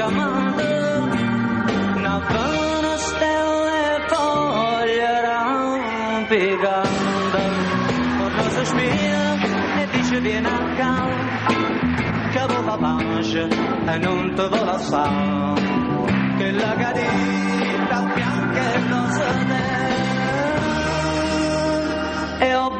chiamando, una buona stella e foglia rampicando, una sospira e dice vieni a casa, che vuoi pace e non te vuoi lasciare, che la cadita bianca e non se ne e ho